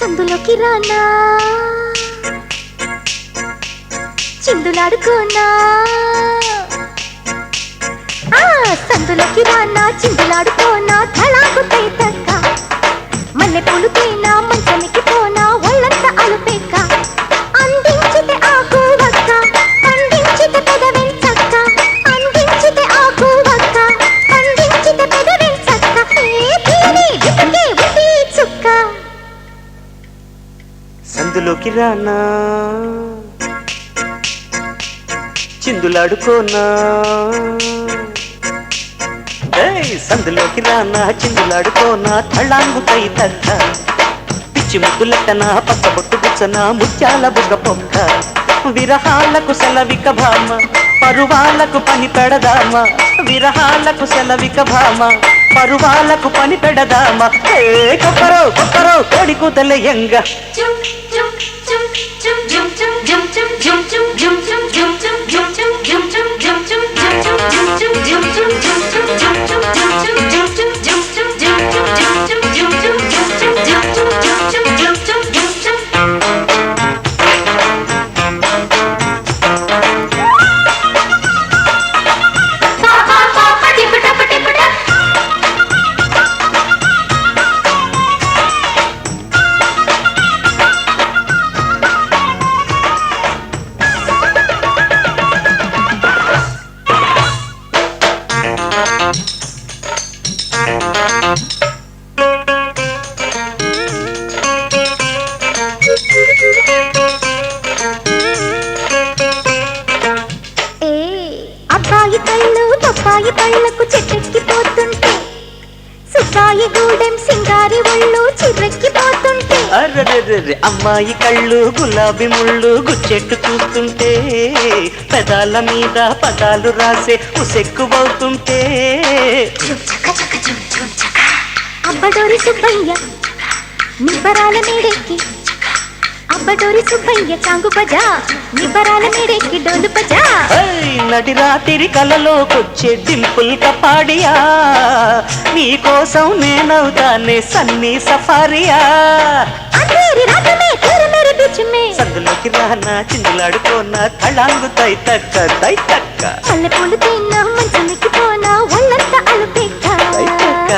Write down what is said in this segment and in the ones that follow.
సందులోకి రానా చిందులాడుకోనా సందులోకి రానా చిందులాడుకోనా తలాకు తైతక్క మల్లె పూలు తేనా మంచమికి పోనా ఒళ్ళంతా అలుపెక్క అందించితే ఆకు వక్క అందించితే పెదవెంచక్క అందించితే ఆకు వక్క అందించితే పెదవెంచక్క ఏ తీని విసికే ఉటి చుక్క సందులోకి రానా చిందులాడుకోనా సందులోకి రానా చిందులాడుకోనా తళాంగు తైతక్క పిచ్చి ముద్దులెట్టనా పచ్చబొట్టు గుచ్చనా ముత్యాల బుగ్గ పొక్క విరహాలకు సెలవిక భామ పరువాలకు పని పెడదామా విరహాలకు సెలవిక భామ పరువాలకు పని పెడదామా కొక్కరో కొక్కరో కోడి కూతలే ఎంగ అబ్బాయి కళ్ళు తప్పాయి కళ్ళకు చెట్టెక్కిపోతుంటే సుబ్బాయి గూడెం సింగారి ఒళ్ళు చిర్రెక్కిపోతుంటే అర్రర్రెర్రె అమ్మాయి కళ్ళు గులాబీ ముళ్ళు గుచ్చెట్టు చూస్తుంటే పెదాల మీద పదాలు రాసే ఉసెక్కుబవుతుంటే అబ్బడోరి సుబ్బయ్య నిబ్బరాల మేడెక్కి అబ్బడోరి సుబ్బయ్య చాంగు బజా నిబ్బరాల మేడెక్కి డోలు బజా నడి రాత్రి కలలోకొచ్చే డింపుల్ కపాడియా నీకోసం నేనవుతానే సన్నీ సఫారియా సందులోకి రానా చిందులాడుకోనా తళాంగు తైతక్క తైతక్క మల్లె పూలు తిన్నా మంచమికి పోనా ఒళ్ళంతా అలుపెక్క తైతక్క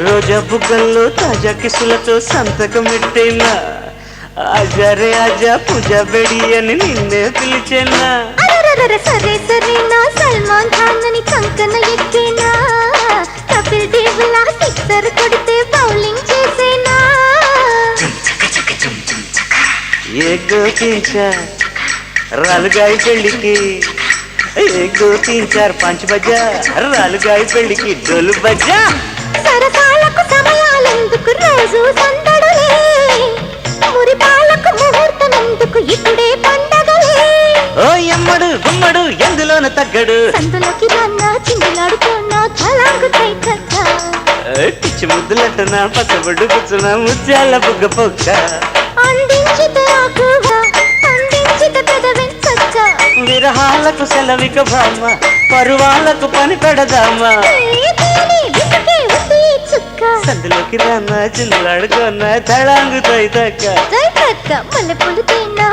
రోజా బుగ్గల్లో తాజా కిసులతో సంతకం పెట్టేనా ఆజారే ఆజా పూజా బెడి అని నిన్నే పిలిచేనా సరే సరే నా సల్మాన్ ఖాన్ అని కంకన ఎక్కేనా కపిల్ దేవ్ లా సిక్సర్ కొడితే బౌలింగ్ చేసేనా ఏగో తీంచా రాలుగాయి పెళ్ళికి ఏగో తీంచారు పంచ్ బజా రాలుగాయి పెళ్ళికి డోలు బజా సరసాలకు సమయాలెందుకు రోజు సందడులే మురిపాలకు ముహూర్తం ఎందుకు ఇప్పుడే పండగలే ఓ ఎమ్మడు గుమ్మడు ఎందులోన తగ్గడు సందులోకి రానా చిందులాడుకోనా తలాంగు తైతక్క పిచ్చి ముద్దులట్టనా పచ్చబొడ్డు కూర్చున్నా ముత్యాల బుగ్గ పొక్క అందించితే ఆకుగా అందించితే పెదవెంచక్క విరహాలకు సెలవిక భామ పరువాలకు పని పెడదామా సందులోకి రానా చిందులాడుకోనా తళాంగు తైతక్క మల్లె పూలు తిన్నా